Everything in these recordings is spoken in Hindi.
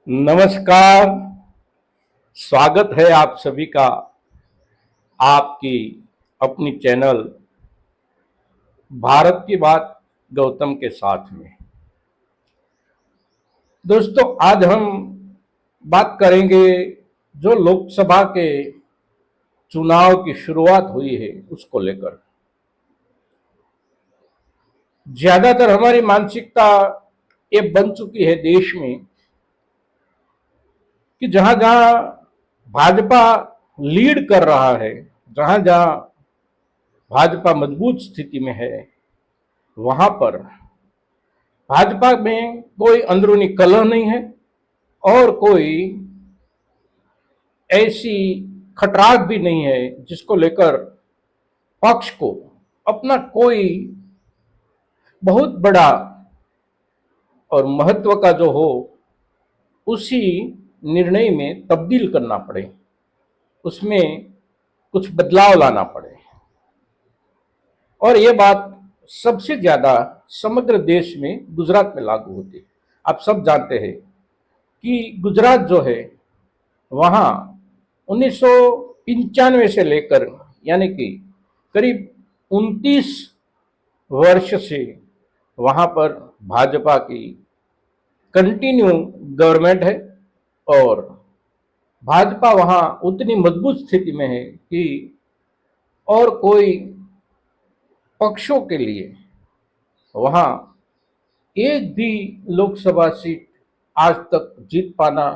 नमस्कार। स्वागत है आप सभी का आपकी अपनी चैनल भारत की बात गौतम के साथ में। दोस्तों, आज हम बात करेंगे जो लोकसभा के चुनाव की शुरुआत हुई है उसको लेकर। ज्यादातर हमारी मानसिकता ये बन चुकी है देश में कि जहां जहां भाजपा लीड कर रहा है, जहां जहां भाजपा मजबूत स्थिति में है, वहां पर भाजपा में कोई अंदरूनी कलह नहीं है और कोई ऐसी खटराक भी नहीं है जिसको लेकर पक्ष को अपना कोई बहुत बड़ा और महत्व का जो हो उसी निर्णय में तब्दील करना पड़े, उसमें कुछ बदलाव लाना पड़े। और ये बात सबसे ज्यादा समग्र देश में गुजरात में लागू होती है। आप सब जानते हैं कि गुजरात जो है वहां 1995 से लेकर यानी कि करीब 29 वर्ष से वहां पर भाजपा की कंटिन्यू गवर्नमेंट है और भाजपा वहां उतनी मजबूत स्थिति में है कि और कोई पक्षों के लिए वहां एक भी लोकसभा सीट आज तक जीत पाना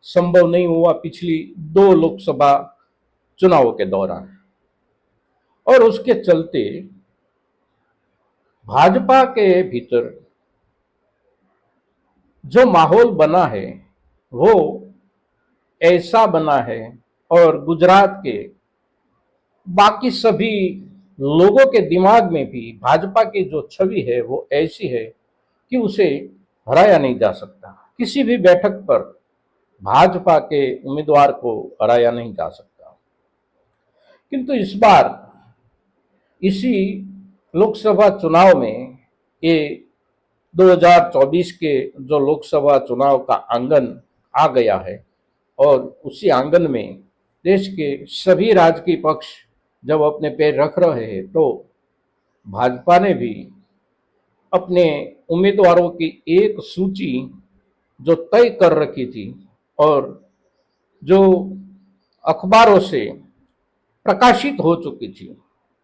संभव नहीं हुआ पिछली दो लोकसभा चुनावों के दौरान। और उसके चलते भाजपा के भीतर जो माहौल बना है वो ऐसा बना है और गुजरात के बाकी सभी लोगों के दिमाग में भी भाजपा की जो छवि है वो ऐसी है कि उसे हराया नहीं जा सकता। किसी भी बैठक पर भाजपा के उम्मीदवार को हराया नहीं जा सकता। किंतु इस बार इसी लोकसभा चुनाव में ये 2024 के जो लोकसभा चुनाव का आंगन आ गया है और उसी आंगन में देश के सभी राजकीय पक्ष जब अपने पैर रख रहे हैं तो भाजपा ने भी अपने उम्मीदवारों की एक सूची जो तय कर रखी थी और जो अखबारों से प्रकाशित हो चुकी थी,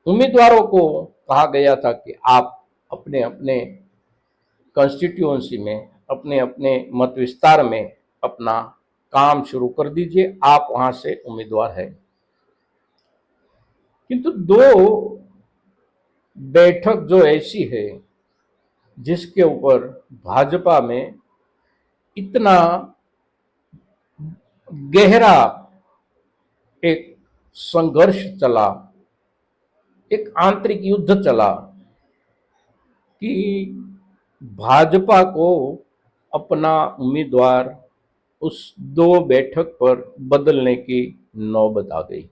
उम्मीदवारों को कहा गया था कि आप अपने अपने कॉन्स्टिट्यूएंसी में, अपने अपने मत विस्तार में अपना काम शुरू कर दीजिए, आप वहां से उम्मीदवार हैं। किंतु दो बैठक जो ऐसी है जिसके ऊपर भाजपा में इतना गहरा एक संघर्ष चला, एक आंतरिक युद्ध चला कि भाजपा को अपना उम्मीदवार उस दो बैठक पर बदलने की नौबत आ गई।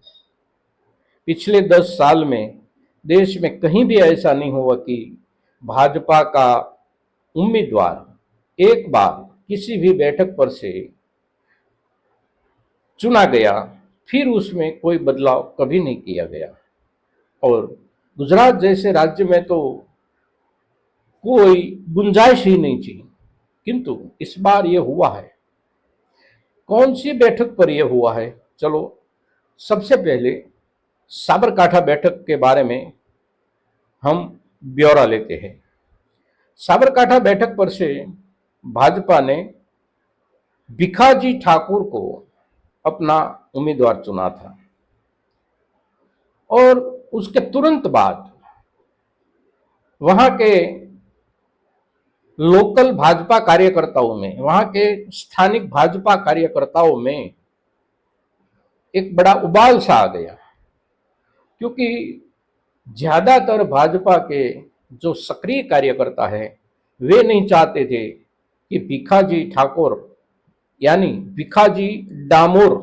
पिछले 10 साल में देश में कहीं भी ऐसा नहीं हुआ कि भाजपा का उम्मीदवार एक बार किसी भी बैठक पर से चुना गया फिर उसमें कोई बदलाव कभी नहीं किया गया। और गुजरात जैसे राज्य में तो कोई गुंजाइश ही नहीं थी, किंतु इस बार यह हुआ है। कौन सी बैठक पर यह हुआ है? चलो सबसे पहले साबरकांठा बैठक के बारे में हम ब्यौरा लेते हैं। साबरकांठा बैठक पर से भाजपा ने भिखाजी ठाकुर को अपना उम्मीदवार चुना था और उसके तुरंत बाद वहां के लोकल भाजपा कार्यकर्ताओं में, वहां के स्थानिक भाजपा कार्यकर्ताओं में एक बड़ा उबाल सा आ गया, क्योंकि ज्यादातर भाजपा के जो सक्रिय कार्यकर्ता है वे नहीं चाहते थे कि भिखाजी ठाकुर यानी भिखाजी डामोर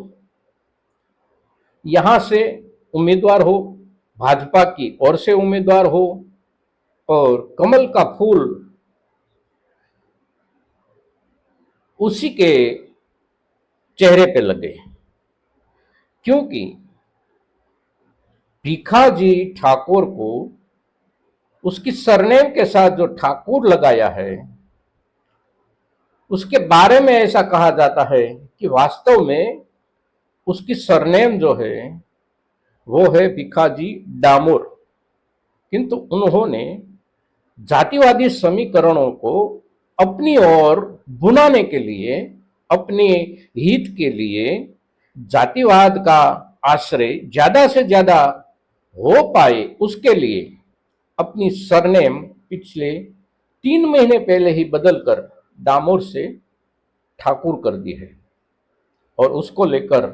यहां से उम्मीदवार हो, भाजपा की ओर से उम्मीदवार हो और कमल का फूल उसी के चेहरे पे लगे, क्योंकि भीखाजी ठाकुर को उसकी सरनेम के साथ जो ठाकुर लगाया है, उसके बारे में ऐसा कहा जाता है कि वास्तव में उसकी सरनेम जो है वो है भिखाजी डामोर। किंतु उन्होंने जातिवादी समीकरणों को अपनी ओर बुनाने के लिए, अपने हित के लिए, जातिवाद का आश्रय ज्यादा से ज्यादा हो पाए उसके लिए अपनी सरनेम पिछले 3 महीने पहले ही बदलकर डामोर से ठाकुर कर दी है। और उसको लेकर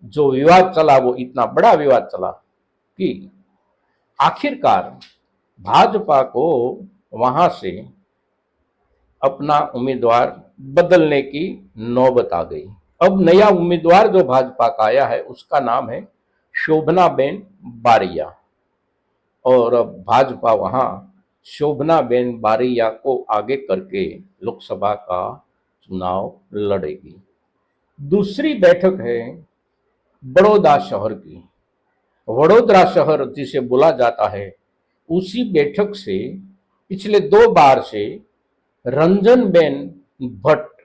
जो विवाद चला वो इतना बड़ा विवाद चला कि आखिरकार भाजपा को वहां से अपना उम्मीदवार बदलने की नौबत आ गई। अब नया उम्मीदवार जो भाजपा का आया है उसका नाम है शोभनाबेन बारिया, और अब भाजपा वहां शोभनाबेन बारिया को आगे करके लोकसभा का चुनाव लड़ेगी। दूसरी बैठक है बड़ौदा शहर की। वडोदरा शहर जिसे बोला जाता है, उसी बैठक से पिछले 2 बार से रंजनबेन भट्ट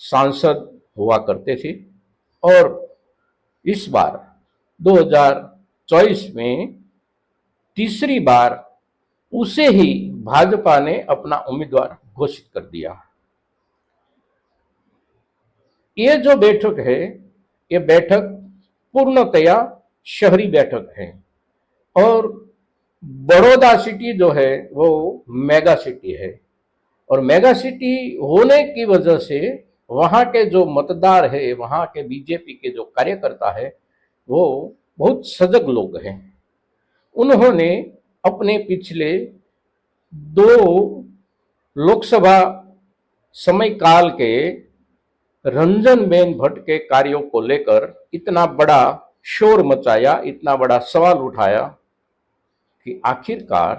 सांसद हुआ करते थे, और इस बार 2024 में तीसरी बार उसे ही भाजपा ने अपना उम्मीदवार घोषित कर दिया। ये जो बैठक है, ये बैठक पूर्णतया शहरी बैठक है, और बड़ौदा सिटी जो है वो मेगा सिटी है, और मेगा सिटी होने की वजह से वहां के जो मतदार है, वहां के बीजेपी के जो कार्यकर्ता है, वो बहुत सजग लोग हैं। उन्होंने अपने पिछले 2 लोकसभा समय काल के रंजनबेन भट्ट के कार्यों को लेकर इतना बड़ा शोर मचाया, इतना बड़ा सवाल उठाया कि आखिरकार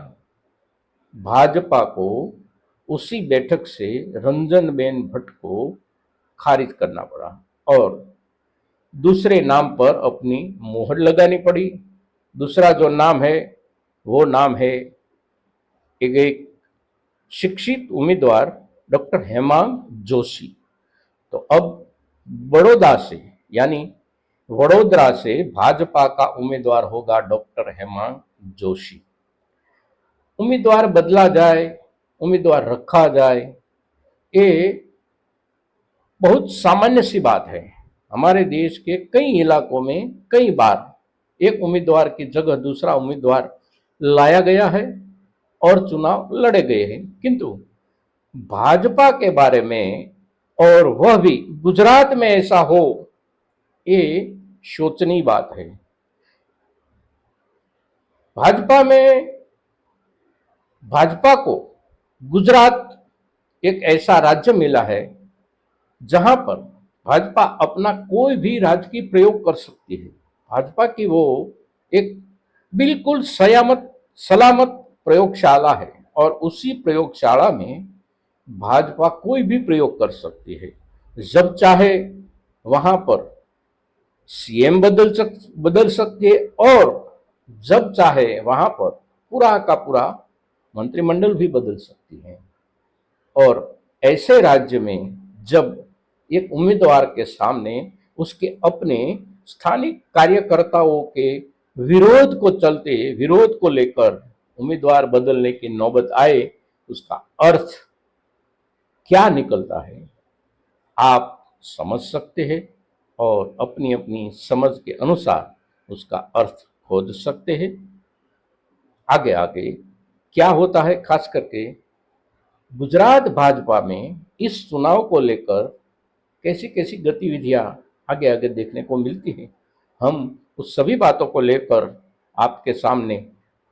भाजपा को उसी बैठक से रंजनबेन भट्ट को खारिज करना पड़ा और दूसरे नाम पर अपनी मोहर लगानी पड़ी। दूसरा जो नाम है वो नाम है एक शिक्षित उम्मीदवार डॉक्टर हेमांग जोशी। तो अब बड़ौदा से यानी वडोदरा से भाजपा का उम्मीदवार होगा डॉक्टर हेमांग जोशी। उम्मीदवार बदला जाए, उम्मीदवार रखा जाए, ये बहुत सामान्य सी बात है। हमारे देश के कई इलाकों में कई बार एक उम्मीदवार की जगह दूसरा उम्मीदवार लाया गया है और चुनाव लड़े गए हैं, किंतु भाजपा के बारे में, और वह भी गुजरात में ऐसा हो, ये शोचनीय बात है। भाजपा को गुजरात एक ऐसा राज्य मिला है जहां पर भाजपा अपना कोई भी राजकीय प्रयोग कर सकती है। भाजपा की वो एक बिल्कुल सलामत प्रयोगशाला है, और उसी प्रयोगशाला में भाजपा कोई भी प्रयोग कर सकती है। जब चाहे वहां पर सीएम बदल सकती है, और जब चाहे वहां पर पूरा का पूरा मंत्रिमंडल भी बदल सकती है। और ऐसे राज्य में जब एक उम्मीदवार के सामने उसके अपने स्थानिक कार्यकर्ताओं के विरोध को लेकर उम्मीदवार बदलने की नौबत आए, उसका अर्थ क्या निकलता है आप समझ सकते हैं, और अपनी अपनी समझ के अनुसार उसका अर्थ खोज सकते हैं। आगे आगे क्या होता है, खास करके गुजरात भाजपा में इस चुनाव को लेकर कैसी कैसी गतिविधियां आगे आगे देखने को मिलती हैं, हम उस सभी बातों को लेकर आपके सामने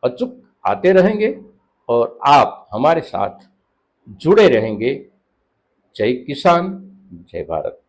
अचूक आते रहेंगे और आप हमारे साथ जुड़े रहेंगे। जय किसान, जय भारत।